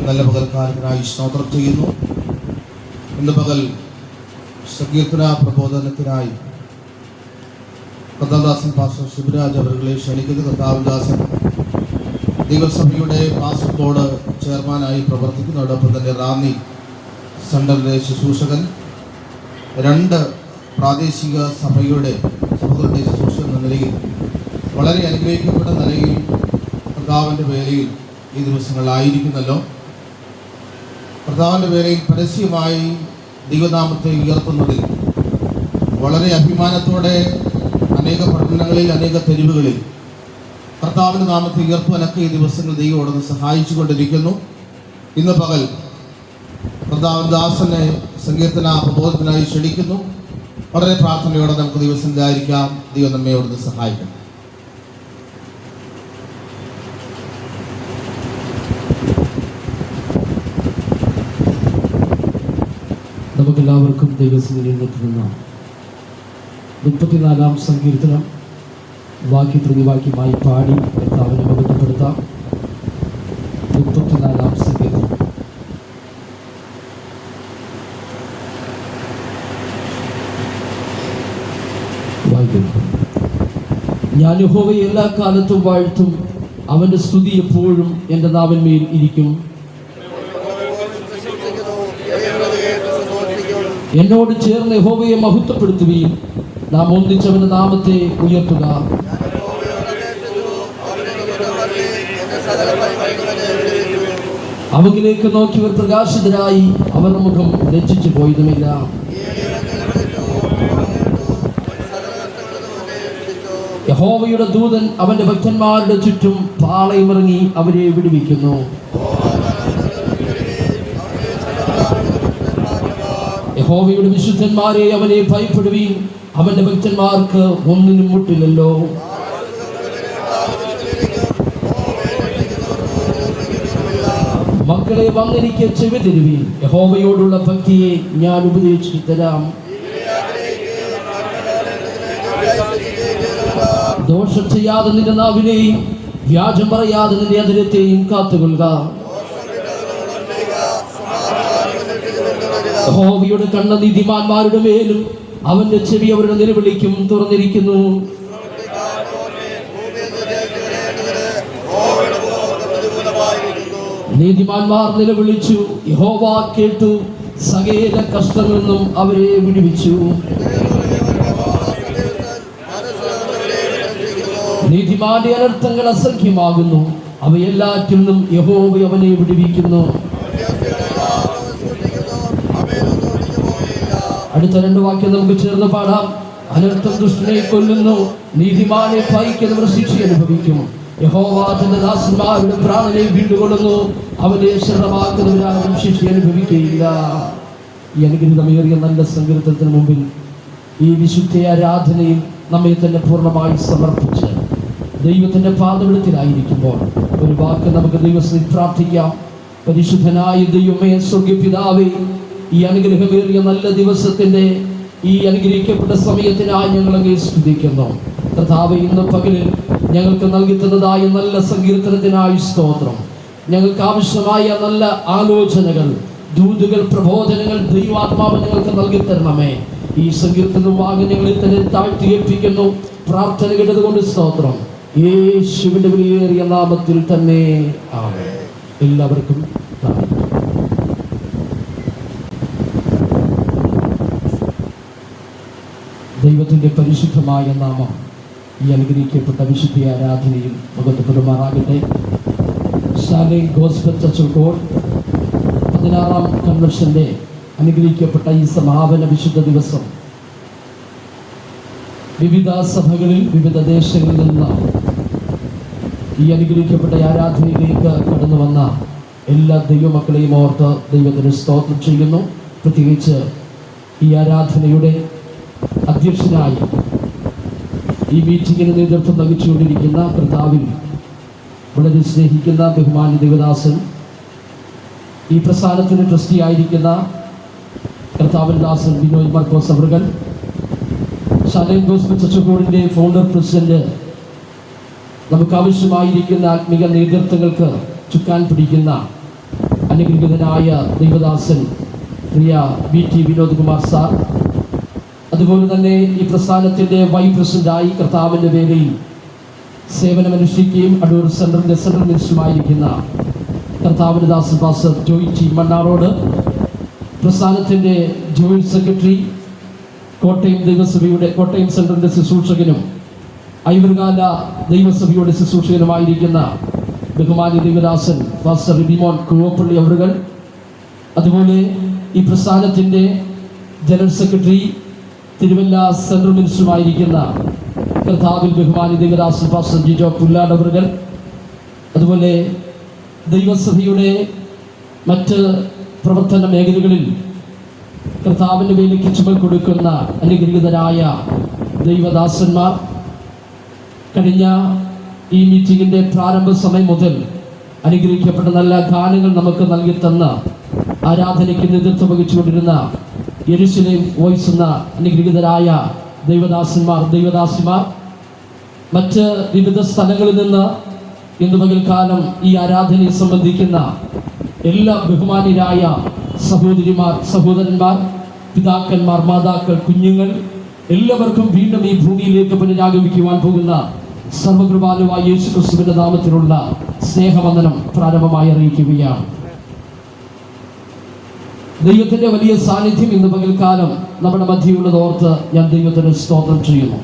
നല്ല പകൽക്കാലത്തിനായി സ്തോത്രം ചെയ്യുന്നു. ഇന്ന് പകൽ സങ്കീർത്തന പ്രബോധനത്തിനായി കർത്താദാസൻ പാസ്റ്റർ ശിവരാജ് അവരെ ക്ഷണിക്കുന്ന കർത്താവിദാസൻ ദൈവസഭയുടെ പാസ്റ്റർ ബോർഡ് ചെയർമാനായി പ്രവർത്തിക്കുന്നതോടൊപ്പം തന്നെ റാന്നി സെൻട്രലിലെ ശുശ്രൂഷകൻ, 2 പ്രാദേശിക സഭകളുടെ ശുശ്രൂഷകൻ എന്ന നിലയിൽ വളരെ അനുഗ്രഹിക്കപ്പെട്ട നിലയിൽ കർത്താവിൻ്റെ വേലയിൽ ഈ ദിവസങ്ങളിലായിരിക്കുന്നല്ലോ. കർത്താവിൻ്റെ വേലയിൽ പരസ്യമായി ദൈവനാമത്തെ ഉയർത്തുന്നതിൽ വളരെ അഭിമാനത്തോടെ അനേക പട്ടണങ്ങളിൽ, അനേക തെരുവുകളിൽ കർത്താവിൻ്റെ നാമത്തെ ഉയർത്തുവാനൊക്കെ ഈ ദിവസങ്ങൾ ദൈവം അവിടെ നിന്ന് സഹായിച്ചു കൊണ്ടിരിക്കുന്നു. ഇന്ന് പകൽ കർത്താവിൻ ദാസനെ സങ്കീർത്തന പ്രബോധനത്തിനായി ക്ഷണിക്കുന്നു. വളരെ പ്രാർത്ഥനയോടെ നമുക്ക് ദിവസങ്ങളിലായിരിക്കാം. ദൈവം നമ്മെ അവിടുന്ന് സഹായിക്കണം. നമുക്കെല്ലാവർക്കും ദൈവസന്നിധിയിൽ നിൽക്കുന്ന 34-ാം സങ്കീർത്തനം വാക്യ പ്രതിവാക്യമായി പാടി കർത്താവിനെ മഹത്വപ്പെടുത്താം. 34-ാം സങ്കീർത്തനം. ഞാൻ യഹോവയെ എല്ലാ കാലത്തും വാഴ്ത്തും, അവൻ്റെ സ്തുതി എപ്പോഴും എൻ്റെ നാവിന്മേൽ ഇരിക്കും. എന്നോട് ചേർന്ന് യഹോവയെ മഹത്വപ്പെടുത്തുകയും നാം ഒന്നിച്ചവന്റെ നാമത്തെ ഉയർത്തുക. അവനിലേക്ക് നോക്കിയവർ പ്രകാശിതരായി, അവരുടെ മുഖം ലജ്ജിച്ചു പോയതുമില്ല. യഹോവയുടെ ദൂതൻ അവന്റെ ഭക്തന്മാരുടെ ചുറ്റും പാളയമിറങ്ങി അവരെ വിടുവിക്കുന്നു. യഹോവയുടെ വിശുദ്ധന്മാരെ അവനെ ഭയപ്പെടുവീൻ, അവന്റെ ഭക്തന്മാർക്ക് ഒന്നിനും മുട്ടില്ലല്ലോ. മക്കളെ വന്നെനിക്ക് ചെവി തരുവീൻ, യഹോവയോടുള്ള ഭക്തിയെ ഞാൻ ഉപദേശിച്ചു തരാം. ദോഷം ചെയ്യാതെ നിന്റെ നാവിനെയും വ്യാജം പറയാതെ നിന്റെ അതിരത്തെയും കാത്തുകൊള്ളുക. യഹോവയുടെ കണ്ണ് നീതിമാന്മാരുടെ മേലും അവന്റെ ചെവി അവരുടെ നിലവിളിക്കും തുറന്നിരിക്കുന്നു. നീതിമാന്മാർ നിലവിളിച്ചു, യഹോവ കേട്ടു, സകല കഷ്ടങ്ങളിൽ നിന്നും അവരെ വിടുവിച്ചു. നീതിമാന്റെ അനർത്ഥങ്ങൾ അസംഖ്യമാകുന്നു, അവയെല്ലാറ്റിൽ നിന്നും യഹോവ അവനെ വിടുവിക്കുന്നു. അടുത്ത 2 വാക്യം നമുക്ക് ചേർന്ന് പാടാം. അനർത്ഥം ദുഷ്ടനെ കൊല്ലുന്നു, നീതിമാനെ ഭയക്കുന്നവർ ശിക്ഷ അനുഭവിക്കും. യഹോവ തന്റെ ദാസന്മാരുടെ പ്രാണനെ വീണ്ടുകൊള്ളുന്നു, അവനെ ശരണമാക്കുന്നവരാരും ശിക്ഷ അനുഭവിക്കുകയില്ല. ഈ അനുഗ്രഹീതമേറിയ നല്ല സങ്കീർത്തനത്തിന് മുമ്പിൽ ഈ വിശുദ്ധ ആരാധനയിൽ നമ്മെ തന്നെ പൂർണ്ണമായി സമർപ്പിച്ച് ദൈവത്തിന്റെ പാദപീഠത്തിലായിരിക്കുമ്പോൾ ഒരു വാക്ക് നമുക്ക് ദൈവത്തിൽ പ്രാർത്ഥിക്കാം. പരിശുദ്ധനായ ദൈവമേ, സ്വർഗ്ഗപിതാവേ, ഈ അനുഗ്രഹമേറിയ നല്ല ദിവസത്തിന്റെ ഈ അനുഗ്രഹിക്കപ്പെട്ട സമയത്തിനായി ഞങ്ങളങ്ങേ സ്തുതിക്കുന്നു. കർത്താവേ, ഇന്ന് പകലിൽ ഞങ്ങൾക്ക് നൽകി തന്നതായ നല്ല സങ്കീർത്തനത്തിനായി സ്തോത്രം. ഞങ്ങൾക്ക് ആവശ്യമായ നല്ല ആലോചനകൾ, ദൂതുകൾ, പ്രബോധനങ്ങൾ ദൈവാത്മാവ് ഞങ്ങൾക്ക് നൽകി തരണമേ. ഈ സങ്കീർത്തനം വാങ്ങി ഞങ്ങളെ തന്നെ താഴ്ത്തി ഏൽപ്പിക്കുന്നു. പ്രാർത്ഥന കേട്ടതുകൊണ്ട് സ്തോത്രം. യേശുവിന്റെ വിലയേറിയ നാമത്തിൽ തന്നെ ആമേൻ. എല്ലാവർക്കും ദൈവത്തിന്റെ പരിശുദ്ധമായ നാമം ഈ അനുഗ്രഹിക്കപ്പെട്ട വിശുദ്ധ ആരാധനയിൽ മഹത്വപ്പെടുമാറാകട്ടെ. ശാലേം ഗോസ്ബൽ ചർച്ച് കോഡ് 16-ാം കൺവെൻഷന്റെ അനുഗ്രഹിക്കപ്പെട്ട ഈ സമാപന വിശുദ്ധ ദിവസം വിവിധ സഭകളിൽ, വിവിധ ദേശങ്ങളിൽ നിന്ന് ഈ അനുഗ്രഹിക്കപ്പെട്ട ആരാധനയിലേക്ക് കടന്നു വന്ന എല്ലാ ദൈവമക്കളെയും ഓർത്ത് ദൈവത്തിന് സ്തോത്രം ചെയ്യുന്നു. പ്രത്യേകിച്ച് ഈ ആരാധനയുടെ അധ്യക്ഷനായി ഈ മീറ്റിങ്ങിന് നേതൃത്വം നൽകിച്ചുകൊണ്ടിരിക്കുന്ന കർത്താവിൽ വളരെ സ്നേഹിക്കുന്ന ബഹുമാന്യ ദേവദാസൻ, ഈ പ്രസ്ഥാനത്തിന് ട്രസ്റ്റി ആയിരിക്കുന്ന കർത്താവിൻ ദാസൻ ബിനോയ് മാർക്കോസ് അവറുകൾ, ശാലേം ഗോസ്ബൽ ചർച്ച് കോഡിന്റെ ഫൗണ്ടർ പ്രസിഡന്റ്, നമുക്ക് ആവശ്യമായിരിക്കുന്ന ആത്മീയ നേതൃത്വങ്ങൾക്ക് ചുക്കാൻ പിടിക്കുന്ന അനുഗ്രഹീതനായ ദൈവദാസൻ പ്രിയ BT വിനോദ് കുമാർ സാർ, അതുപോലെ തന്നെ ഈ പ്രസ്ഥാനത്തിൻ്റെ വൈസ് പ്രസിഡന്റായി കർത്താവിൻ്റെ പേരിൽ സേവനമനുഷ്ഠിക്കുകയും അടൂർ സെൻട്രലിൻ്റെ സെൻട്രൽ മിനിസ്റ്ററുമായിരിക്കുന്ന കർത്താവിൻ്റെ ദാസൻ പാസ്റ്റർ ജോയി ടി മണ്ണാറോഡ്, പ്രസ്ഥാനത്തിൻ്റെ ജോയിന്റ് സെക്രട്ടറി, കോട്ടയം സെൻട്രലിൻ്റെ ശുശ്രൂഷകനും ഐവർകാല ദൈവസഭയുടെ ശുശ്രൂഷകനുമായിരിക്കുന്ന ബഹുമാന്യ ദൈവദാസൻ പാസ്റ്റർ റിബിമോൻ കുറുവപ്പള്ളി അവറുകൾ, അതുപോലെ ഈ പ്രസ്ഥാനത്തിൻ്റെ ജനറൽ സെക്രട്ടറി തിരുവല്ല സെൻട്രൽ മിനിസ്റ്ററുമായിരിക്കുന്ന കർത്താവിൽ ബഹുമാന്യ ദൈവദാസൻ പാസ്റ്റർ ജിജോ പുല്ലാട് അവറുകൾ, അതുപോലെ ദൈവസഭയുടെ മറ്റ് പ്രവർത്തന മേഖലകളിൽ കർത്താവിൻ്റെ വേലയ്ക്ക് ചുമൽ കൊടുക്കുന്ന അനുഗ്രഹീതരായ ദൈവദാസന്മാർ, കഴിഞ്ഞ ഈ മീറ്റിങ്ങിൻ്റെ പ്രാരംഭ സമയം മുതൽ അനുഗ്രഹിക്കപ്പെട്ട നല്ല ഗാനങ്ങൾ നമുക്ക് നൽകി തന്ന ആരാധനയ്ക്ക് നേതൃത്വം വഹിച്ചുകൊണ്ടിരുന്ന യെരുശലേം വോയിസ് എന്ന അനുഗ്രഹീതരായ ദൈവദാസിമാർ, മറ്റ് വിവിധ സ്ഥലങ്ങളിൽ നിന്ന് ഇന്ന് പകൽക്കാലം ഈ ആരാധനയെ സംബന്ധിക്കുന്ന എല്ലാ ബഹുമാന്യരായ സഹോദരിമാർ, സഹോദരന്മാർ, പിതാക്കന്മാർ, മാതാക്കൾ, കുഞ്ഞുങ്ങൾ എല്ലാവർക്കും വീണ്ടും ഈ ഭൂമിയിലേക്ക് പുനരാഗമിക്കുവാൻ പോകുന്ന സർവകൃപാലുവായ യേശു ക്രിസ്തുവിന്റെ നാമത്തിലുള്ള സ്നേഹവന്ദനം പ്രാരംഭമായി അറിയിക്കുകയാണ്. ദൈവത്തിന്റെ വലിയ സാന്നിധ്യം ഇന്ന് പകൽക്കാലം നമ്മുടെ മധ്യയുള്ളത് ഓർത്ത് ഞാൻ ദൈവത്തിന് സ്തോത്രം ചെയ്യുന്നു.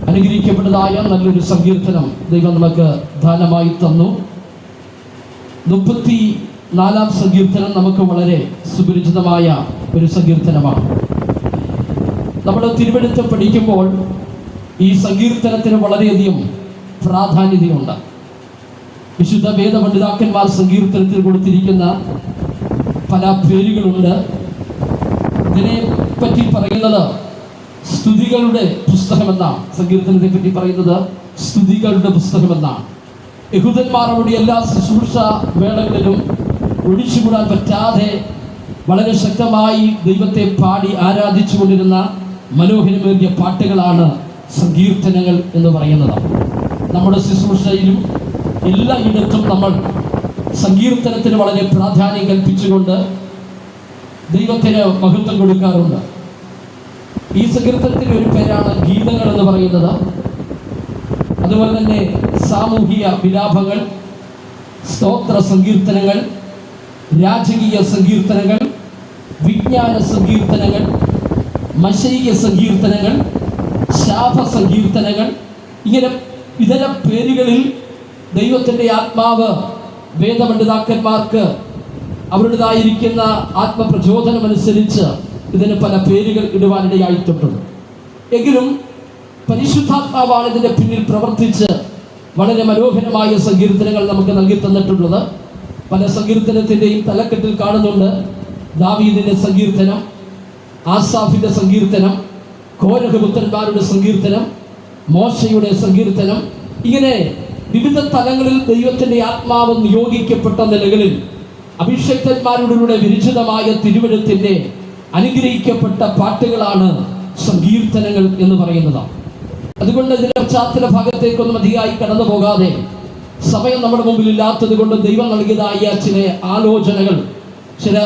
അനുഗ്രഹിക്കപ്പെട്ടതായ നല്ലൊരു സങ്കീർത്തനം ദൈവം നമുക്ക് ദാനമായി തന്നു. 34-ാം സങ്കീർത്തനം നമുക്ക് വളരെ സുപരിചിതമായ ഒരു സങ്കീർത്തനമാണ്. നമ്മൾ തിരുവെഴുത്ത് പഠിക്കുമ്പോൾ ഈ സങ്കീർത്തനത്തിന് വളരെയധികം പ്രാധാന്യതയുണ്ട്. വിശുദ്ധ വേദപണ്ഡിതാക്കന്മാർ സങ്കീർത്തനത്തിൽ കൊടുത്തിരിക്കുന്ന പല പേരുകളുണ്ട്. ഇതിനെ പറ്റി പറയുന്നത് സ്തുതികളുടെ പുസ്തകമെന്നാണ്. സങ്കീർത്തനത്തെ പറ്റി പറയുന്നത് സ്തുതികളുടെ പുസ്തകമെന്നാണ്. യഹൂദന്മാർ അവരുടെ എല്ലാ ശുശ്രൂഷ വേളകളിലും ഒഴിച്ചുകൂടാൻ പറ്റാതെ വളരെ ശക്തമായി ദൈവത്തെ പാടി ആരാധിച്ചു കൊണ്ടിരുന്ന മനോഹരമേറിയ പാട്ടുകളാണ് സങ്കീർത്തനങ്ങൾ എന്ന് പറയുന്നത്. നമ്മുടെ ശുശ്രൂഷയിലും എല്ലായിടത്തും നമ്മൾ സങ്കീർത്തനത്തിന് വളരെ പ്രാധാന്യം കൽപ്പിച്ചുകൊണ്ട് ദൈവത്തിന് മഹത്വം കൊടുക്കാറുണ്ട്. ഈ സങ്കീർത്തനത്തിന് ഒരു പേരാണ് ഗീതങ്ങൾ എന്ന് പറയുന്നത്. അതുപോലെ തന്നെ സാമൂഹിക വിലാപങ്ങൾ, സ്തോത്ര സങ്കീർത്തനങ്ങൾ, രാജകീയ സങ്കീർത്തനങ്ങൾ, വിജ്ഞാന സങ്കീർത്തനങ്ങൾ, മശൈക സങ്കീർത്തനങ്ങൾ, ശാപ സങ്കീർത്തനങ്ങൾ, ഇങ്ങനെ ഇതര പേരുകളിൽ ദൈവത്തിൻ്റെ ആത്മാവ് വേദപണ്ഡിതാക്കന്മാർക്ക് അവരുടേതായിരിക്കുന്ന ആത്മപ്രചോദനമനുസരിച്ച് ഇതിന് പല പേരുകൾ ഇടുവാനിടയായിട്ടുണ്ട്. എങ്കിലും പരിശുദ്ധാത്മാവാണ് ഇതിൻ്റെ പിന്നിൽ പ്രവർത്തിച്ച് വളരെ മനോഹരമായ സങ്കീർത്തനങ്ങൾ നമുക്ക് നൽകി തന്നിട്ടുള്ളത്. പല സങ്കീർത്തനത്തിൻ്റെയും തലക്കെട്ടിൽ കാണുന്നുണ്ട് ദാവീദിൻ്റെ സങ്കീർത്തനം, ആസാഫിൻ്റെ സങ്കീർത്തനം, കോരഹപുത്രന്മാരുടെ സങ്കീർത്തനം, മോശയുടെ സങ്കീർത്തനം. ഇങ്ങനെ വിവിധ തലങ്ങളിൽ ദൈവത്തിൻ്റെ ആത്മാവ് നിയോഗിക്കപ്പെട്ട നിലകളിൽ അഭിഷക്തന്മാരുടെ വിരചിതമായ തിരുവെഴുത്തിൻ്റെ അനുഗ്രഹിക്കപ്പെട്ട പാട്ടുകളാണ് സങ്കീർത്തനങ്ങൾ എന്ന് പറയുന്നത്. അതുകൊണ്ട് ഇതിൻ്റെ പശ്ചാത്തല ഭാഗത്തേക്കൊന്നും അധികമായി കടന്നു പോകാതെ, സമയം നമ്മുടെ മുമ്പിൽ ഇല്ലാത്തത് കൊണ്ട് ദൈവം നൽകിയതായ ചില ആലോചനകൾ, ചില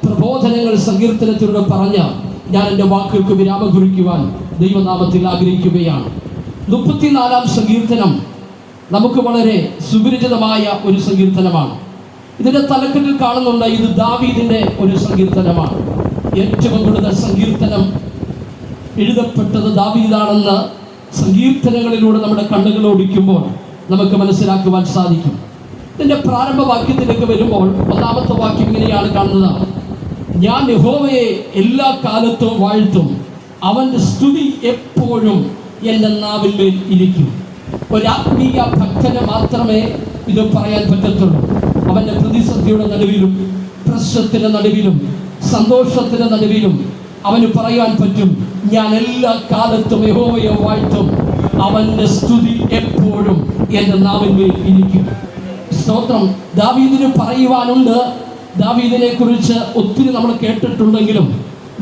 പ്രബോധനങ്ങൾ സങ്കീർത്തനത്തിലൂടെ പറഞ്ഞ് ഞാൻ എൻ്റെ വാക്കുകൾക്ക് വിരാമം കുറിക്കുവാൻ ദൈവനാമത്തിൽ ആഗ്രഹിക്കുകയാണ്. 34-ാം സങ്കീർത്തനം നമുക്ക് വളരെ സുപരിചിതമായ ഒരു സങ്കീർത്തനമാണ്. ഇതിൻ്റെ തലക്കെട്ടിൽ കാണുന്നുണ്ട് ഇത് ദാവീദിൻ്റെ ഒരു സങ്കീർത്തനമാണ്. ഏറ്റവും കൂടുതൽ സങ്കീർത്തനം എഴുതപ്പെട്ടത് ദാവീദാണെന്ന് സങ്കീർത്തനങ്ങളിലൂടെ നമ്മുടെ കണ്ണുകൾ ഓടിക്കുമ്പോൾ നമുക്ക് മനസ്സിലാക്കുവാൻ സാധിക്കും. ഇതിൻ്റെ പ്രാരംഭ വാക്യത്തിലേക്ക് വരുമ്പോൾ 1-ാമത്തെ വാക്യം ഇങ്ങനെയാണ് കാണുന്നത്: ഞാൻ യഹോവയെ എല്ലാ കാലത്തും വാഴ്ത്തും, അവൻ്റെ സ്തുതി എപ്പോഴും എൻ്റെ നാവിന്മേൽ ഇരിക്കും. ഒരാത്മീയ ഭക്തന് മാത്രമേ ഇത് പറയാൻ പറ്റത്തുള്ളൂ. അവൻ്റെ പ്രതിസന്ധിയുടെ നടുവിലും പ്രശ്നത്തിൻ്റെ നടുവിലും സന്തോഷത്തിൻ്റെ നടുവിലും അവന് പറയാൻ പറ്റും, ഞാൻ എല്ലാ കാലത്തും യഹോവയെ വാഴ്ത്തും, അവൻ്റെ സ്തുതി എപ്പോഴും എൻ്റെ നാവിന്മേൽ ഇരിക്കും. സ്തോത്രം. ദാവീദിന് പറയുവാനുണ്ട്. ദാവീദിനെ കുറിച്ച് ഒത്തിരി നമ്മൾ കേട്ടിട്ടുണ്ടെങ്കിലും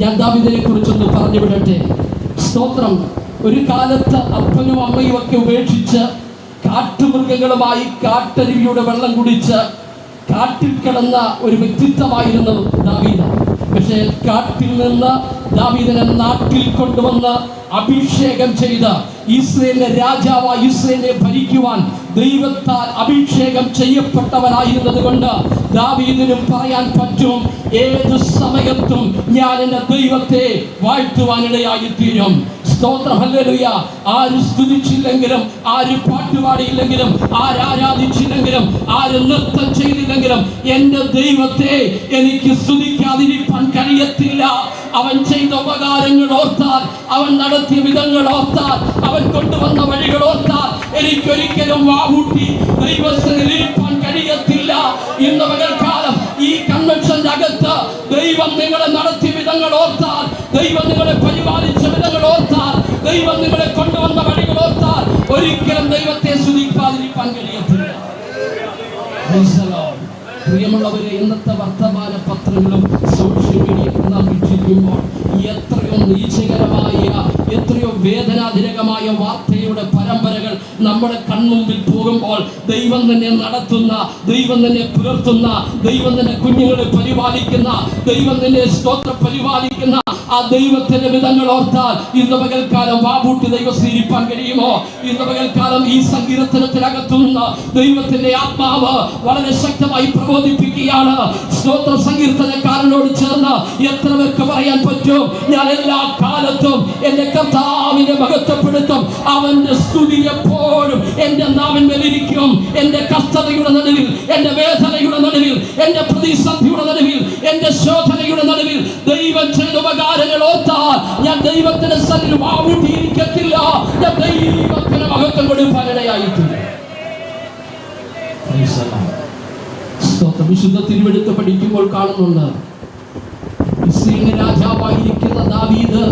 ഞാൻ ദാവീദിനെ കുറിച്ചൊന്ന് പറഞ്ഞു വിടട്ടെ. സ്തോത്രം. ഒരു കാലത്ത് അപ്പനും അമ്മയും ഒക്കെ ഉപേക്ഷിച്ച് കാട്ടുമൃഗങ്ങളുമായി കാട്ടരുവിയുടെ വെള്ളം കുടിച്ച് കാട്ടിൽ കിടന്ന ഒരു വ്യക്തിത്വമായിരുന്നു ദാവീദ്. പക്ഷേ കാട്ടിൽ നിന്ന് ദാവീദിനെ നാട്ടിൽ കൊണ്ടുവന്ന് അഭിഷേകം ചെയ്ത ഇസ്രായേലിന്റെ രാജാവായി ഇസ്രായേലിനെ ഭരിക്കുവാൻ ദൈവത്താൽ അഭിഷേകം ചെയ്യപ്പെട്ടവനായിരുന്നത് കൊണ്ട് ദാവീദിനും പറയാൻ പറ്റും, ഏത് സമയത്തും ഞാൻ എൻ്റെ ദൈവത്തെ വാഴ്ത്തുവാനിടയായി തീരും. സ്തോത്രം, ഹല്ലേലൂയ. ആര് സ്തുതിച്ചില്ലെങ്കിലും, ആര് പാട്ടുപാടിയില്ലെങ്കിലും, ആരാധിച്ചില്ലെങ്കിലും, ആര് നൃത്തം ചെയ്തില്ലെങ്കിലും എൻ്റെ ദൈവത്തെ എനിക്ക് സ്തുതിക്കാതിരിക്കാൻ കഴിയത്തില്ല. അവൻ ചെയ്ത ഉപകാരങ്ങൾ ഓർത്താൽ, അവൻ നടത്തിയ വിധങ്ങൾ ഓർത്താൽ, അവൻ കൊണ്ടുവന്ന വഴികൾ ഓർത്താൽ എനിക്കൊരിക്കലും വാവൂട്ടി ദൈവത്തിൽ ഇരിക്കാൻ കഴിയത്തില്ല. ഇന്ന് പകൽക്കാലം ഈ കൺവെൻഷന്റെ അകത്ത് ദൈവം നിങ്ങളെ നടത്തിയ വിധങ്ങൾ ഓർത്താൽ, ദൈവം നിങ്ങളെ പരിപാലിച്ച വിധങ്ങൾ ഓർത്താൽ, ദൈവം നിങ്ങളെ കൊണ്ടുവന്ന വഴികൾ ഓർത്താൽ ഒരിക്കലും ദൈവത്തെ സ്തുതിക്കാതിരിക്കാൻ കഴിയത്തില്ല. പ്രിയമുള്ളവരെ, ഇന്നത്തെ വർത്തമാന പത്രങ്ങളും സോഷ്യൽ മീഡിയയും നാം വീക്ഷിക്കുമ്പോൾ എത്രയോ നീചകരമായ, എത്രയോ വേദനാജനകമായ വാർത്തയുടെ പരമ്പരകൾ നമ്മുടെ കൺമുമ്പിൽ പോകുമ്പോൾ ദൈവം തന്നെ നടത്തുന്ന, ദൈവം തന്നെ പുലർത്തുന്ന, ദൈവം തന്നെ കുഞ്ഞുങ്ങളെ പരിപാലിക്കുന്ന, ദൈവം തന്നെ സ്തോത്രം പരിപാലിക്കുന്ന ആ ദൈവത്തിന്റെ വിധങ്ങൾ ഓർത്താൽ ഇന്ന് പകൽക്കാലം വാവൂട്ടി ദൈവസ്ഥിരിപ്പാൻ കഴിയുമോ? ഇന്ന് പകൽക്കാലം ഈ സങ്കീർത്തനത്തിനകത്തുനിന്ന് ദൈവത്തിന്റെ ആത്മാവ് വളരെ ശക്തമായി പ്രബോധിപ്പിക്കുകയാണ്. സ്തോത്ര സങ്കീർത്തനക്കാരനോട് ചേർന്ന് എത്ര പേർക്ക് പറയാൻ പറ്റും, ഞാൻ എല്ലാ കാലത്തും എന്റെ കർത്താവിനെ മഹത്വപ്പെടുത്തും, അവന്റെ സ്തുതി എപ്പോഴും എന്റെ നാവിന്മേലിരിക്കും. എന്റെ കഷ്ടതയുടെ നടുവിൽ, എന്റെ വേദനയുടെ നടുവിൽ, എന്റെ പ്രതിസന്ധിയുടെ നടുവിൽ, എന്റെ ശോധനയുടെ നടുവിൽ ദൈവം ചെയ്ത ഉപകാരങ്ങൾ ഓർത്താൽ ഞാൻ ദൈവത്തിന്റെ സന്നിധിയിൽ വാവൂട്ടിയിരിക്കത്തില്ല. ഞാൻ ദൈവത്തിന് മഹത്വം കൊടുക്കാനിടയായിട്ടില്ല. വിശുദ്ധ തിരുവെടുത്ത് പഠിക്കുമ്പോൾ കാണുന്നുണ്ട്, ഇസ്രായേലിന്റെ രാജാവായിരിക്കുന്ന ദാവീദ്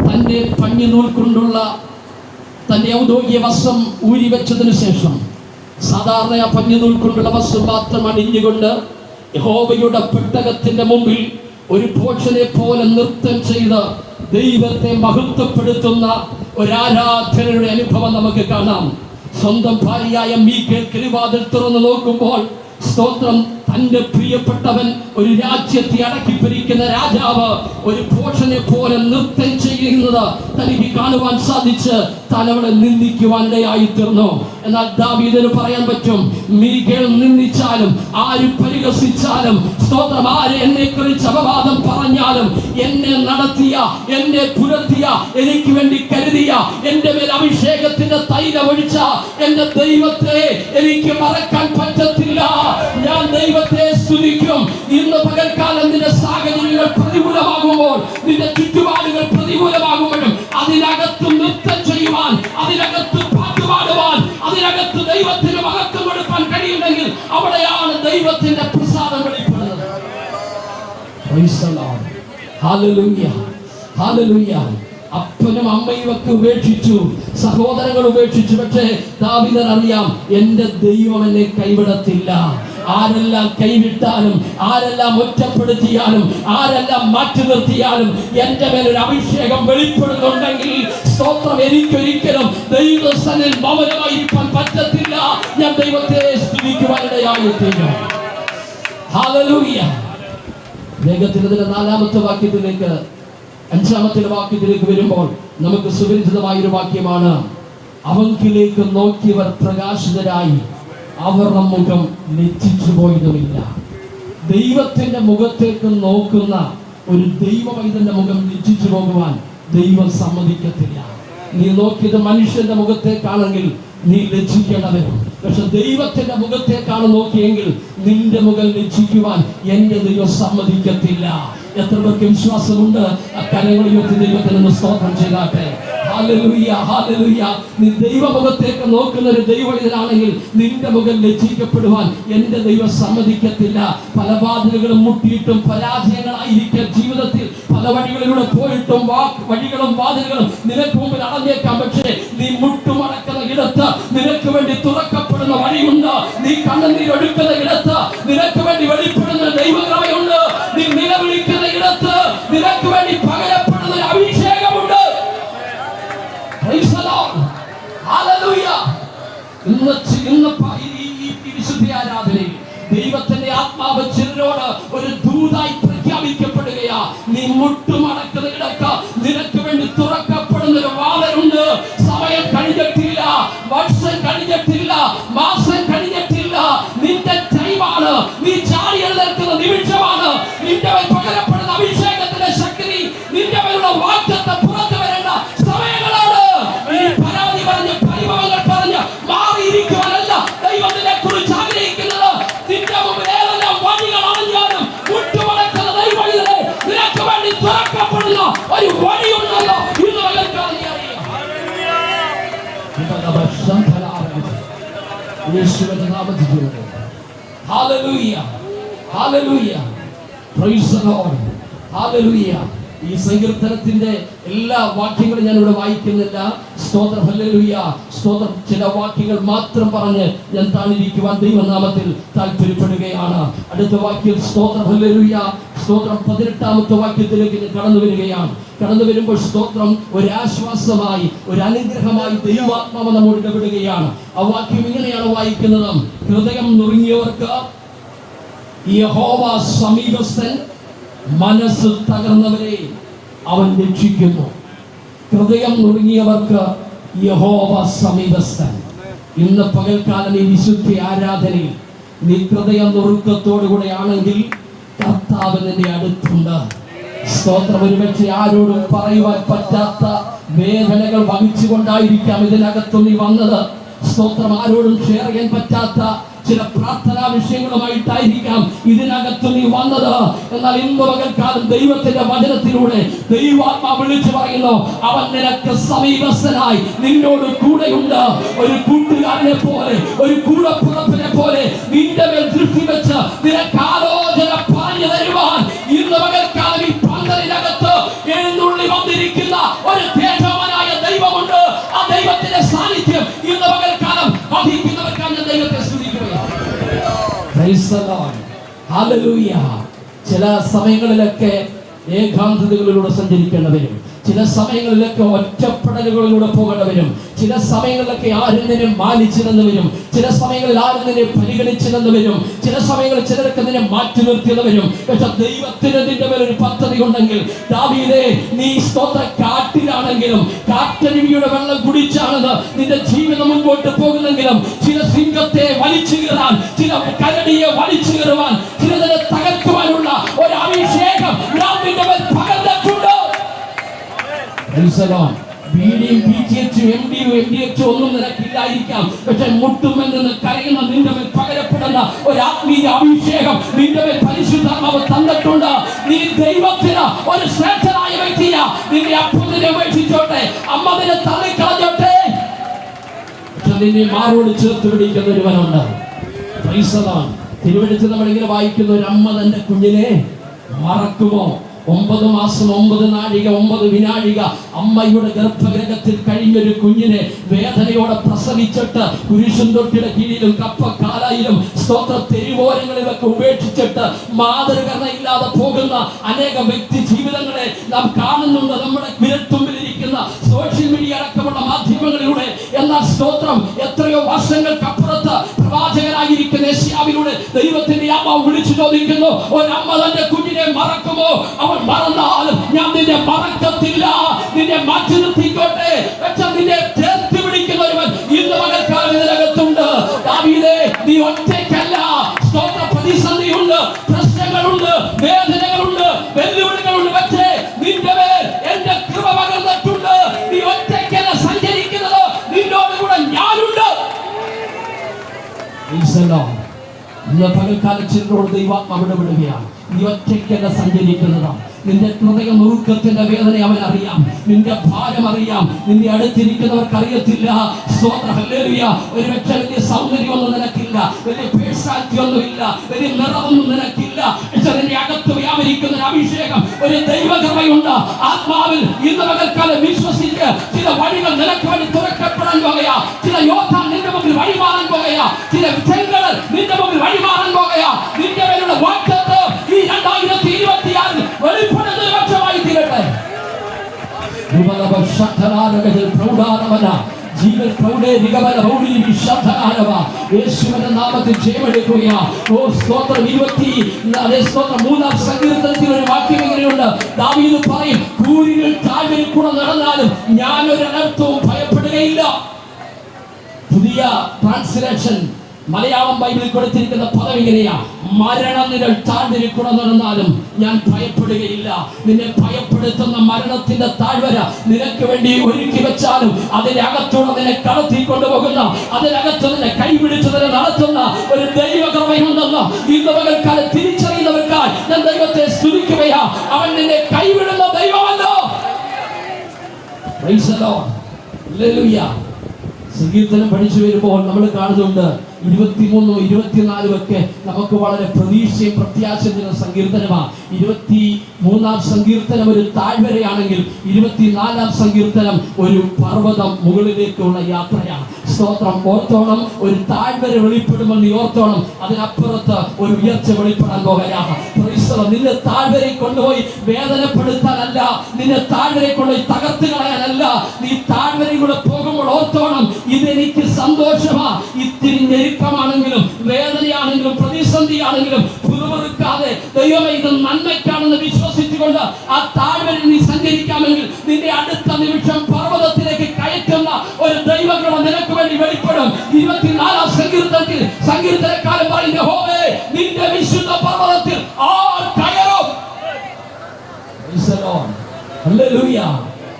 തന്റെ പഞ്ഞിനൂൽ കൊണ്ടുള്ള തന്റെ ഔദ്യോഗിക വസ്ത്രം ഊരിവെച്ചതിന് ശേഷം സാധാരണ ആ പഞ്ഞിനൂൽ കൊണ്ടുള്ള വസ്ത്രം മാത്രം അണിഞ്ഞുകൊണ്ട് യഹോവയുടെ പെട്ടകത്തിന്റെ മുമ്പിൽ ഒരു ഭോഷനെ പോലെ നൃത്തം ചെയ്ത് ദൈവത്തെ മഹത്വപ്പെടുത്തുന്ന ഒരാരാധനയുടെ അനുഭവം നമുക്ക് കാണാം. സ്വന്തം ഭാര്യയായ മീഖേൽ കിളിവാതിൽ തുറന്നു നോക്കുമ്പോൾ സ്തോത്രം, തന്റെ പ്രിയപ്പെട്ടവൻ ഒരു രാജ്യത്തെ അടക്കി ഭരിക്കുന്ന രാജാവ് ഒരു ഭോഷനെ പോലെ നൃത്തം ചെയ്യുന്നത് തനിക്ക് കാണുവാൻ സാധിച്ച് താൻ അവളെ നിന്ദിക്കുവാനിടയായി തീർന്നു. എന്നാൽ ദാവീദിന് പറയാൻ പറ്റും, മീഖേൽ നിന്ദിച്ചാലും, ആര് പരിഹസിച്ചാലും, സ്തോത്രം, ആര് എന്നെ കുറിച്ച് അപവാദം പറഞ്ഞാലും, എന്നെ നടത്തിയ, എന്നെ പുലർത്തിയ, എനിക്ക് വേണ്ടി കരുതിയ, എന്റെ മേൽ അഭിഷേകത്തിന്റെ തൈലം ഒഴിച്ച എന്റെ ദൈവത്തെ എനിക്ക് മറക്കാൻ പറ്റത്തില്ല. ഞാൻ ദൈവത്തെ സ്തുതിക്കും. ഇന്ന് പകൽക്കാലം നിന്റെ സാഹചര്യങ്ങൾ പ്രതികൂലമാകുമ്പോൾ, നിന്റെ ചുറ്റുപാടുകൾ പ്രതികൂലമാകുമ്പോഴും അതിനകത്ത് നൃത്തം ചെയ്യുവാൻ, അതിനകത്ത് പാട്ടുപാടുവാൻ, അതിനകത്ത് ദൈവത്തിന് മഹത്വം കൊടുക്കാൻ കഴിയുമെങ്കിൽ അവിടെയാണ് ദൈവത്തിന്റെ പ്രസാദം വെളിപ്പെടുന്നത്. Hallelujah, hallelujah. അപ്പനും അമ്മയും ഒക്കെ ഉപേക്ഷിച്ചു, സഹോദരങ്ങൾ ഉപേക്ഷിച്ചു. പക്ഷേ ദാവീദിന് അറിയാം, എന്റെ ദൈവം എന്നെ കൈവിടത്തില്ല. ആരെല്ലാം കൈവിട്ടാലും, ആരെല്ലാം ഒറ്റപ്പെടുത്തിയാലും, ആരെല്ലാം മാറ്റി നിർത്തിയാലും എന്റെ മേലൊരു അഭിഷേകം വെളിപ്പെടുന്നുണ്ടെങ്കിൽ സ്തോത്രം, എനിക്കൊരിക്കലും ദൈവസന്നിധിയിൽ മൗനമായിരിക്കാൻ പറ്റത്തില്ല. ഞാൻ ദൈവത്തെ സ്തുതിക്കുവാനിടയായിത്തീരും. ഹല്ലേലൂയ. വേഗത്തിൽ നാലാമത്തെ വാക്യത്തിലേക്ക്, അഞ്ചാമത്തെ വാക്യത്തിലേക്ക് വരുമ്പോൾ നമുക്ക് സുപരിചിതമായൊരു വാക്യമാണ്, അവങ്കിലേക്ക് നോക്കിയവർ പ്രകാശിതരായി, അവരുടെ മുഖം ലജ്ജിച്ചു പോയതുമില്ല. ദൈവത്തിന്റെ മുഖത്തേക്ക് നോക്കുന്ന ഒരു ദൈവമൈതന്റെ മുഖം ലജ്ജിച്ചു പോകുവാൻ ദൈവം സമ്മതിക്കത്തില്ല. നീ നോക്കിയത് മനുഷ്യന്റെ മുഖത്തേക്കാണെങ്കിൽ നീ ലജ്ജിക്കേണ്ടവരും, പക്ഷെ ദൈവത്തിന്റെ മുഖത്തേക്കാണ് നോക്കിയെങ്കിൽ നിന്റെ മുഖം ലജ്ജിക്കുവാൻ എന്റെ ദൈവം സമ്മതിക്കത്തില്ല. എത്ര പേർക്ക് വിശ്വാസമുണ്ട്? കരങ്ങളുയർത്തി ദൈവത്തിന് സ്തോത്രം ചെയ്താട്ടെ. Hallelujah, hallelujah. നീ ദൈവമുഖത്തേക്ക് നോക്കുന്ന ഒരു ദൈവമൈതനാണെങ്കിൽ നിന്റെ മുഖം ലജ്ജിക്കപ്പെടുവാൻ എന്റെ ദൈവം സമ്മതിക്കത്തില്ല. പല വാതിലുകളും മുട്ടിയിട്ടും പരാജയങ്ങളായിരിക്കും ജീവിതത്തിൽ. പല വഴികളിലൂടെ പോയിട്ടും വഴികളും വാതിലുകളും നിനക്ക് മുമ്പിൽ അടഞ്ഞേക്കാം. പക്ഷേ നീ മുട്ടുമടക്കുന്ന ഇടത്ത് നിനക്ക് വേണ്ടി തുറക്കപ്പെടുന്ന വഴിയുണ്ട്. നീ കണ്ണുനീരൊഴുക്കുന്ന ഇടത്ത് നിനക്ക് വേണ്ടി വെളിപ്പെടുന്ന ദൈവകൃപയുണ്ട്. നീ നിലവിളിക്കുന്ന ഇടത്ത് നിനക്ക് വേണ്ടി പകരപ്പെടുന്ന അഭിഷേകമുണ്ട്. ഇന്ന് വിശുദ്ധ ആരാധനയിൽ ദൈവ ദൈവത്തിന്റെ ആത്മാവ് ചിലരോട് ഒരു ദൂതായി പ്രഖ്യാപിക്കപ്പെടുകയാ. നീ മുട്ടുമടക്കുന്ന ഇടക്ക നിനക്ക് വേണ്ടി തുറക്കപ്പെടുന്ന ഒരു വാതിലുണ്ട്. സമയം കഴിഞ്ഞിട്ടില്ല, വർഷം കഴിഞ്ഞിട്ടില്ല, മാസം കഴിഞ്ഞിട്ടില്ല. നിന്റെ ടൈമാണ്. നീ ചാടി എഴുന്നേൽക്കുന്ന നിമിഷമാണ്. നിന്റെ മേൽ പകരപ്പെടുന്ന അഭിഷേകത്തിന്റെ ശക്തി, നിന്റെ മേലുള്ള വാഗ്ദത്തം പുറത്തു വരേണ്ട സമയങ്ങളാണ്. ഈ പരാതി പറഞ്ഞ് പരിഭവങ്ങൾ പറഞ്ഞ് മാറിയിരിക്കുവാനല്ല ദൈവം നിന്നെ കുറിച്ച് ആഗ്രഹിക്കുന്നത്. നിന്റെ മുമ്പിൽ ഏതെല്ലാം വഴികൾ അണഞ്ഞാലും മുട്ടുമടക്കുന്ന ദൈവവഴികളെ നിനക്ക് വേണ്ടി തുറക്കപ്പെടുന്ന ഒരു വഴിയുണ്ടല്ലോ ഇന്ന് പകൽക്കാലം നീ അറിയുക. യേശുവിന്റെ നാമത്തിൽ hallelujah, hallelujah, price the lord, hallelujah. ഈ സങ്കീർത്തനത്തിന്റെ എല്ലാ വാക്യങ്ങളും ഞാൻ ഇവിടെ വായിക്കുന്നില്ല. സ്തോത്രം, ഹല്ലേലൂയ, സ്തോത്രം. ചില വാക്യങ്ങൾ മാത്രം പറഞ്ഞ് ഞാൻ താണിരിക്കുവാൻ ദൈവനാമത്തിൽ താല്പര്യപ്പെടുകയാണ്. അടുത്ത വാക്യം സ്തോത്രം, ഹല്ലേലൂയ, സ്തോത്രം. 18ാമത്തെ വാക്യത്തിലേക്ക് കടന്നു വരികയാണ്. കടന്നു വരുമ്പോൾ സ്തോത്രം ഒരാശ്വാസമായി, ഒരു അനുഗ്രഹമായി ദൈവാത്മാവ് നമ്മോട് ഇടപെടുകയാണ്. ആ വാക്യം ഇങ്ങനെയാണ് വായിക്കുന്നത്: ഹൃദയം നുറുങ്ങിയവർക്ക് യഹോവ സമീപസ്ഥൻ, മനസ്സ് തകർന്നവരെ അവൻ രക്ഷിക്കുന്നു. ഹൃദയം നുറുങ്ങിയവർക്ക് യഹോവ സമീപസ്ഥൻ. ഇന്ന് പകൽക്കാലം ഈ വിശുദ്ധ ആരാധനയിൽ നീ ഹൃദയ നുറുക്കത്തോടുകൂടെ ആണെങ്കിൽ കർത്താവ് നിന്റെ അടുത്തുണ്ട്. സ്തോത്രം. ഒരുപക്ഷെ ആരോടും പറയുവാൻ പറ്റാത്ത വേദനകൾ വഹിച്ചുകൊണ്ടായിരിക്കാം ഇതിനകത്ത് നീ വന്നത്. സ്തോത്രം. ആരോടും ഷെയർ ചെയ്യാൻ പറ്റാത്ത ചില പ്രാർത്ഥനാ വിഷയങ്ങളുമായിട്ടായിരിക്കാം ഇതിനകത്ത് നീ വന്നത്. എന്നാൽ ഇന്ന് പകൽക്കാലം ദൈവത്തിന്റെ വചനത്തിലൂടെ ദൈവാത്മാവ് വിളിച്ചു പറയുന്നു, അവൻ നിനക്ക് സമീപസ്ഥനായി നിന്നോട് കൂടെയുണ്ട്. ഒരു കൂട്ടുകാരനെ പോലെ, ഒരു കൂടപ്പുറപ്പിനെ പോലെ നിന്റെ മേൽ ദൃഷ്ടി വെച്ച് നിനക്ക് ആലോചന പറഞ്ഞു തരുവാൻ ഇന്ന് പകൽക്കാലം ഈ പന്തലിനകത്ത് എഴുന്നള്ളി വന്നിരിക്കുന്ന ഒരു തേജോമനായ ദൈവമുണ്ട്. ആ ദൈവത്തിന്റെ സാന്നിധ്യം ഇന്ന് പകൽക്കാലം വഹിക്കുന്നവർക്കാണ് ഞാൻ ദൈവത്തെ സ്തുതിക്കുകയാണ്. Praise the lord, hallelujah. ചില സമയങ്ങളിലൊക്കെ ഏകാന്തതകളിലൂടെ സഞ്ചരിക്കേണ്ടി വരും. ചില സമയങ്ങളിലൊക്കെ ഒറ്റപ്പെടലുകളിലൂടെ പോകേണ്ടി വരും. ചില സമയങ്ങളിലൊക്കെ ആരും നിന്നെ മാനിച്ചിരുന്നു വരും. ചില സമയങ്ങളിൽ ആരും നിന്നെ പരിഗണിച്ചിരുന്നു വരും. ചില സമയങ്ങളിൽ ചിലരൊക്കെ നിന്നെ മാറ്റി നിർത്തിയെന്ന് വരും. പക്ഷെ ദൈവത്തിന് നിന്റെ മേൽ ഒരു പദ്ധതി ഉണ്ടെങ്കിൽ, ദാവീദേ, നീ സ്തോത്ര കാട്ടിലാണെങ്കിലും കാട്ടരുവിയുടെ വെള്ളം കുടിച്ചാണെന്ന് നിന്റെ ജീവിതം മുൻപോട്ട് പോകുന്നെങ്കിലും ചില സിംഹത്തെ വലിച്ചു കീറാൻ, ചില കരടിയെ വലിച്ചു കീറുവാൻ, ചിലതിനെ തകർക്കുവാനുള്ള ഒരു അഭിഷേകം ഞാൻ നിന്റെ മേൽ പകർന്നിട്ടുണ്ട്. ഒന്നും നിനക്കില്ലായിരിക്കാം. പക്ഷെ മുട്ടുമെന്ന് കരയുന്ന നിന്റെ മേൽ പകരപ്പെടുന്ന ഒരു ആത്മീയ അഭിഷേകം നിന്റെ മേൽ പരിശുദ്ധാത്മാവ് തന്നിട്ടുണ്ട്. നീ ദൈവത്തിന് ഒരു ശ്രേഷ്ഠനായ വ്യക്തിയാ. നിന്റെ അപ്പനെ ഉപേക്ഷിച്ചോട്ടെ, അമ്മ നിന്നെ തള്ളിക്കളഞ്ഞോട്ടെ, പക്ഷെ നിന്നെ മാറോട് ചേർത്ത് പിടിക്കുന്ന ഒരുവനുണ്ട്. തിരുവഴുത്ത് നമ്മളിങ്ങനെ വായിക്കുന്ന, ഒരു അമ്മ തന്റെ കുഞ്ഞിനെ മറക്കുമോ? 9 മാസം 9 നാഴിക 9 വിനാഴിക അമ്മയുടെ ഗർഭഗൃഹത്തിൽ കഴിഞ്ഞൊരു കുഞ്ഞിനെ വേദനയോടെ പ്രസവിച്ചിട്ട് കുരിശുംതൊട്ടിയുടെ കീഴിലും കപ്പക്കാലായിലും സ്തോത്ര തെരുവോരങ്ങളിലൊക്കെ ഉപേക്ഷിച്ചിട്ട് മാതൃകർണയില്ലാതെ പോകുന്ന അനേകം വ്യക്തി ജീവിതങ്ങളെ നാം കാണുന്നുണ്ട് നമ്മുടെ വിരൽത്തുമ്പിലിരിക്കുന്ന സോഷ്യൽ മീഡിയ അടക്കമുള്ള മാധ്യമങ്ങളിലൂടെ. എന്നാൽ സ്തോത്രം, എത്രയോ വർഷങ്ങൾക്കപ്പുറത്ത് പ്രവാചകനായിരിക്കുന്ന യേശയ്യാവിലൂടെ ദൈവത്തിന്റെ ആത്മാവ് വിളിച്ചു ചോദിക്കുന്നു, ഒരമ്മ തന്റെ കുഞ്ഞിനെ മറക്കുമോ? അവൻ മറന്നാലും ഞാൻ നിന്നെ മറക്കത്തില്ല, നിന്നെ മാറ്റി നിർത്തിക്കോട്ടെ. പക്ഷെ നിന്നെ ചേർത്ത് പിടിക്കുന്ന ഒരുവൻ ഇന്ന് പകൽക്കാലം ഇതിനകത്തുണ്ട്. ദാവീദേ, നീ ഒറ്റയ്ക്കല്ല. സ്തോത്ര, പ്രതിസന്ധിയുണ്ട്, പ്രശ്നങ്ങളുണ്ട്, വേദനകളുണ്ട്, വെല്ലുവിളികളുണ്ട്. പക്ഷേ നിന്റെ മേൽ എന്റെ കൃപ പകർന്നിട്ടുണ്ട്. നീ ഒറ്റയ്ക്കല്ല സഞ്ചരിക്കുന്നത്, നിന്നോട് കൂടെ ഞാനുണ്ട്. ഇന്ന് പകൽക്കാലം ചിലരോട് ദൈവാത്മാവ് ഇടപെടുകയാണ്. നീ ഒറ്റയ്ക്കല്ല സഞ്ചരിക്കുന്നതാണ്. നിന്റെ ഹൃദയ നുറുക്കത്തിന്റെ വേദന അവൻ അറിയാം, നിന്റെ ഭാരം അറിയാം. നിന്റെ അടുത്തിരിക്കുന്നവർക്ക് അറിയത്തില്ല. ഹല്ലേലൂയ. ഒരു പക്ഷേ വലിയ സൗന്ദര്യമൊന്നും നിനക്കില്ല, വലിയ പേഴ്സാലിറ്റി ഒന്നുമില്ല, വലിയ നിറമൊന്നും നിനക്കില്ല. പക്ഷെ നിന്റെ അകത്ത് വ്യാപരിക്കുന്ന ഒരു അഭിഷേകം, ഒരു ദൈവകൃപയുണ്ട്. ആത്മാവിൽ ഇന്ന് പകൽക്കാലം വിശ്വസിച്ച് ചില വഴികൾ നിനക്ക് വേണ്ടി തുറക്കപ്പെടാൻ പോകുകയാ. ചില യോദ്ധാൻ നിന്റെ മുമ്പിൽ വഴിമാറാൻ പോകുകയാ. ചില വിജയങ്ങൾ നിന്റെ മുമ്പിൽ വഴിമാറാൻ പോകുകയാ. നിന്റെ മേലുള്ള വാഗ്ദത്തം ഈ 2026 വെളിപ്പെടുന്ന വർഷമായി തീരട്ടെ. ജീവൻ പ്രൗഢേ നിഗമന ഹൗലി വിശുദ്ധനാരവ യേശുവിന്റെ നാമത്തിൽ ജയമെടുക്കുകയാ. ഓ സ്തോത്രം. 23-ാം സങ്കീർത്തനത്തിൽ ഒരു വാക്യം ഇങ്ങനെയുണ്ട്. ദാവീദ് പറയും, കൂരിരുൾ താഴ്വരയിൽ കൂടെ നടന്നാലും ഞാൻ ഒരു അനർത്ഥവും ഭയപ്പെടുകയില്ല. പുതിയ ട്രാൻസ്ലേഷൻ മലയാളം ബൈബിളിൽ കൊടുത്തിരിക്കുന്ന പദം ഇങ്ങനെയാ, മരണനിഴൽ താഴ്വരയിൽ കൂടെ നടന്നാലും ഞാൻ ഭയപ്പെടുകയില്ല. നിന്നെ ഭയപ്പെടുത്തുന്ന മരണത്തിന്റെ താഴ്വര നിനക്ക് വേണ്ടി ഒരുക്കി വെച്ചാലും അതിനകത്തൂടെ നിന്നെ കടത്തിക്കൊണ്ടുപോകുന്ന, അതിനകത്ത് നിന്നെ കൈപിടിച്ച് നിന്നെ നടത്തുന്ന ഒരു ദൈവകൃപയുണ്ടെന്ന് ഇന്ന് പകൽക്കാലം തിരിച്ചറിയുന്നവർക്കായി ഞാൻ ദൈവത്തെ സ്തുതിക്കുകയാ. അവൻ നിന്നെ കൈവിടുന്ന ദൈവമല്ലോ. Praise the lord. ഹല്ലേലൂയ. സംഗീതം പഠിച്ചു വരുമ്പോൾ നമ്മൾ കാണുന്നുണ്ട് 23, 24 ഒക്കെ നമുക്ക് വളരെ പ്രതീക്ഷയും പ്രത്യാശയും തരുന്ന സങ്കീർത്തനമാണ്. 23-ാം സങ്കീർത്തനം ഒരു താഴ്വരയാണെങ്കിൽ 24-ാം സങ്കീർത്തനം ഒരു പർവ്വതം മുകളിലേക്കുള്ള യാത്രയാണ്. സ്തോത്രം. ഓർത്തോണം, ഒരു താഴ്വര വെളിപ്പെടുമ്പോൾ നീ ഓർത്തോണം, അതിനപ്പുറത്ത് ഒരു ഉയർച്ച വെളിപ്പെടാൻ പോകുകയാണ്. നിന്നെ താഴ്വരയിൽ കൊണ്ടുപോയി വേദനപ്പെടുത്താനല്ല, നിന്നെ താഴ്വരയിൽ കൊണ്ടുപോയി തകർത്ത് കളയാനല്ല. നീ താഴ്വരയിലൂടെ പോകുമ്പോൾ ഓർത്തോണം, ഇതെനിക്ക് സന്തോഷമാ. ഇത്തിരി ഞെരുക്കമാണെങ്കിലും വേദനയാണെങ്കിലും പ്രതിസന്ധിയാണെങ്കിലും പുറമെടുക്കാതെ ദൈവമേ ഇത് നന്മയ്ക്കാണെന്ന് വിശ്വസിച്ചുകൊണ്ട് ആ താഴ്വരയിൽ നീ സഞ്ചരിക്കാമെങ്കിൽ നിന്റെ അടുത്ത നിമിഷം പർവ്വതത്തിലേക്ക് കയറ്റുന്ന ഒരു ദൈവകൃപ നിനക്ക് വേണ്ടി വെളിപ്പെടും. 24-ാം സങ്കീർത്തനത്തിൽ സങ്കീർത്തനക്കാരൻ പറയും, യഹോവേ നിന്റെ വിശുദ്ധ പർവ്വതത്തിൽ ആർ കയറും. Price the lord. ഹല്ലേലൂയ.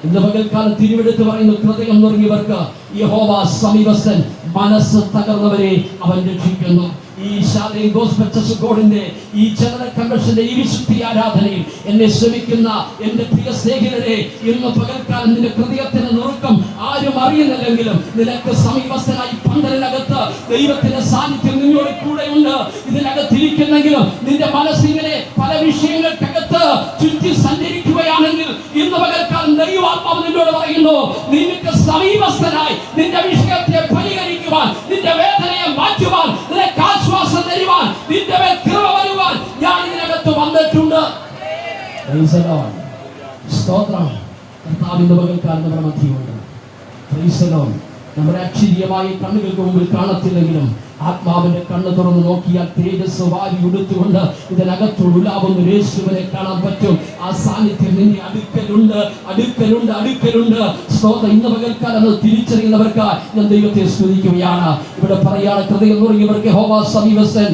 ഇന്ന് പകൽക്കാലം തിരുവെടുത്ത് പറയുന്നു, ഹൃദയം നുറുങ്ങിയവർക്ക് യഹോവ സമീപസ്ഥൻ, മനസ്സ് തകർന്നവരെ അവൻ രക്ഷിക്കുന്നു. ഈ ശാലയും ഗോസ്ബൽ ചർച്ച് ബോർഡിന്റെ ഈ ജനറൽ കൺവെൻഷന്റെ ഈ വിശുദ്ധി ആരാധനയിൽ എന്നെ ശ്രമിക്കുന്ന എന്റെ പ്രിയ സ്നേഹിതരെ, ഇന്ന് പകൽക്കാലം നിന്റെ ഹൃദയത്തിന് നുറുക്കം ആരും അറിയുന്നില്ലെങ്കിലും നിനക്ക് സമീപസ്ഥനായി പന്തലിനകത്ത് ദൈവത്തിന്റെ സാന്നിധ്യം നിന്നോട് കൂടെയുണ്ട്. ഇതിനകത്തിരിക്കുന്നെങ്കിലും നിന്റെ മനസ്സിങ്ങനെ പല വിഷയങ്ങൾക്കകത്ത് ചുറ്റി സഞ്ചരിക്കുകയാണെങ്കിൽ ഇന്ന് പകൽക്കാലം ദൈവാത്മാവ് നിന്നോട് പറയുന്നു, നിനക്ക് സമീപസ്ഥനായി നിന്റെ വിഷയത്തെ പരിഹരിക്കുവാൻ, നിന്റെ വേദനയെ മാറ്റുവാൻ, നിനക്ക് ആശ്വാസം തരുവാൻ, നിന്റെ മേൽ കൃപ വരുവാൻ ഞാൻ ഇതിനകത്ത് വന്നിട്ടുണ്ട്. Price the Lord. സ്തോത്രം. കർത്താവിന്റെ പകൽക്കാലം നമ്മുടെ മധ്യമുണ്ട്. Price the Lord. നമ്മുടെ അക്ഷരീയമായ കണ്ണുകൾക്ക് മുമ്പിൽ കാണത്തില്ലെങ്കിലും ആത്മാവിന്റെ കണ്ണ് തുറന്ന് നോക്കിയാൽ തേജസ് വാരി ഉടുത്തുകൊണ്ട് ഇതിനകത്തോട് ഉലാവുന്ന യേശുവിനെ കാണാൻ പറ്റും. ആ സാന്നിധ്യം നിന്റെ അടുക്കലുണ്ട്, അടുക്കലുണ്ട്, അടുക്കലുണ്ട്. സ്തോത്രം. ഇന്ന് പകൽക്കാലം തിരിച്ചറിയുന്നവർക്ക് ഞാൻ ദൈവത്തെ സ്തുതിക്കുകയാണ്. ഇവിടെ പറയാണ്, ഹൃദയം നുറുങ്ങിയവർക്ക് യഹോവ സമീപസ്ഥൻ,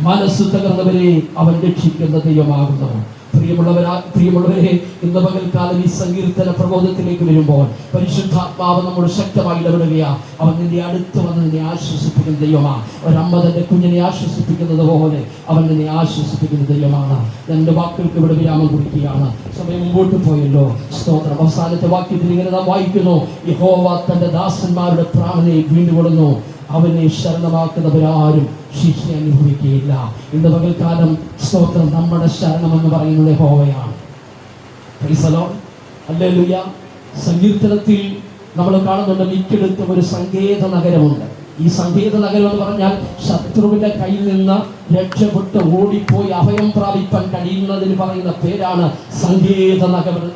മനസ്സ് തകർന്നവരെ അവൻ രക്ഷിക്കുന്ന ദൈവമാകുന്നു. പ്രിയമുള്ളവരെ, ഇന്ന് പകൽക്കാലം ഈ സങ്കീർത്തന പ്രബോധത്തിലേക്ക് വരുമ്പോൾ പരിശുദ്ധാത്മാവ് നമ്മോട് ശക്തമായി ഇടപെടുകയാണ്. അവൻ നിന്റെ അടുത്ത് വന്ന് നിന്നെ ആശ്വസിപ്പിക്കുന്ന ദൈവമാണ്. ഒരമ്മ തന്റെ കുഞ്ഞിനെ ആശ്വസിപ്പിക്കുന്നത് പോലെ അവൻ നിന്നെ ആശ്വസിപ്പിക്കുന്ന ദൈവമാണ്. രണ്ട് വാക്കുകൾക്ക് ഇവിടെ വിരാമം കുറിക്കുകയാണ്. സമയം മുമ്പോട്ട് പോയല്ലോ. സ്തോത്രം. അവസാനത്തെ വാക്യത്തിൽ ഇങ്ങനെ നാം വായിക്കുന്നു, യഹോവ തന്റെ ദാസന്മാരുടെ പ്രാണനെ വീണ്ടുകൊള്ളുന്നു, അവനെ ശരണമാക്കുന്നവരാരും ശിക്ഷ അനുഭവിക്കുകയില്ല. ഇന്ന് പകൽക്കാലം സ്തോത്രം, നമ്മുടെ ശരണമെന്ന് പറയുന്നത് യഹോവയാണ്. Praise the lord. ഹല്ലേലൂയ. സങ്കീർത്തനത്തിൽ നമ്മൾ കാണുന്നുണ്ട്, മിക്കയിടത്തും ഒരു സങ്കേത നഗരമുണ്ട്. ഈ സങ്കേത നഗരം എന്ന് പറഞ്ഞാൽ ശത്രുവിന്റെ കയ്യിൽ നിന്ന് രക്ഷപ്പെട്ട് ഓടിപ്പോയി അഭയം പ്രാപിപ്പാൻ കഴിയുന്നതിന് പറയുന്ന പേരാണ് സങ്കേത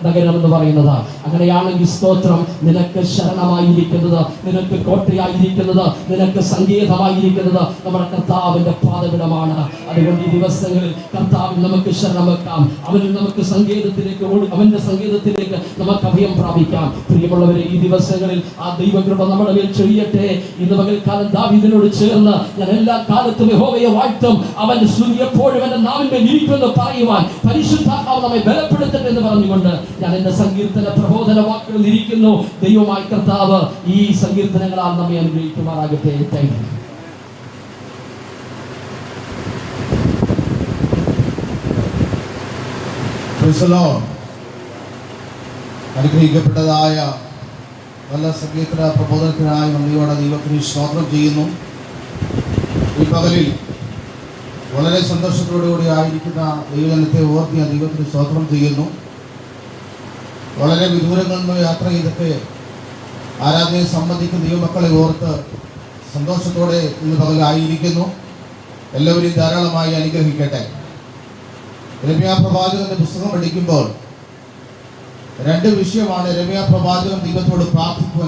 നഗരം എന്ന് പറയുന്നത്. അങ്ങനെയാണെങ്കിൽ സ്തോത്രം, നിനക്ക് ശരണമായിരിക്കുന്നത്, നിനക്ക് കോട്ടയായിരിക്കുന്നത്, നിനക്ക് സങ്കേതമായിരിക്കുന്നത് നമ്മുടെ കർത്താവിന്റെ പാദപീഠമാണ്. അതുകൊണ്ട് ഈ ദിവസങ്ങളിൽ കർത്താവിൽ നമുക്ക് ശരണം വെക്കാം. അവനിൽ നമുക്ക് സങ്കേതത്തിലേക്ക് അവന്റെ സങ്കേതത്തിലേക്ക് നമുക്ക് അഭയം പ്രാപിക്കാം. പ്രിയമുള്ളവരെ, ഈ ദിവസങ്ങളിൽ ആ ദൈവകൃപ നമ്മുടെ മേൽ ചൊരിയട്ടെ. ഇന്ന് പകൽക്കാലം ദാവീദിനോട് ചേർന്ന് ഞാൻ എല്ലാ കാലത്തും യഹോവയെ വാഴ്ത്തും, അവന്റെ സ്തുതി എപ്പോഴും എന്റെ നാവിന്മേൽ ഇരിക്കുമെന്ന് പറയുവാൻ പരിശുദ്ധാത്മാവ് നമ്മെ ബലപ്പെടുത്തട്ടെ എന്ന് പറഞ്ഞുകൊണ്ട് ഞാൻ എന്റെ സങ്കീർത്തന പ്രബോധന വാക്കുകളിൽ ഇരിക്കുന്നു. ദൈവമായ കർത്താവ് ഈ സങ്കീർത്തനങ്ങളാൽ നമ്മെ അനുഗ്രഹിക്കുമാറാകട്ടെ. Thank you. Praise the lord. അനുഗ്രഹിക്കപ്പെട്ടതായ നല്ല സങ്കീർത്തന പ്രബോധനത്തിനായി നന്ദിയോടെ ദൈവത്തിന് സ്തോത്രം ചെയ്യുന്നു. ഈ പകലിൽ വളരെ സന്തോഷത്തോടുകൂടി ആയിരിക്കുന്ന ദൈവജനത്തെ ഓർത്ത് ഞാൻ ദൈവത്തിന് സ്തോത്രം ചെയ്യുന്നു. വളരെ വിദൂരങ്ങളിൽ നിന്ന് യാത്ര ചെയ്തൊക്കെ ആരാധനയെ സംബന്ധിക്കുന്ന ദൈവമക്കളെ ഓർത്ത് സന്തോഷത്തോടെ ഇന്ന് പകലായിരിക്കുന്നു. എല്ലാവരെയും ധാരാളമായി അനുഗ്രഹിക്കട്ടെ. യിരെമ്യാ പ്രവാചകന്റെ പുസ്തകം പഠിക്കുമ്പോൾ രണ്ട് വിഷയമാണ് യിരെമ്യാ പ്രവാചകൻ ദൈവത്തോട് പ്രാർത്ഥിക്കുവാൻ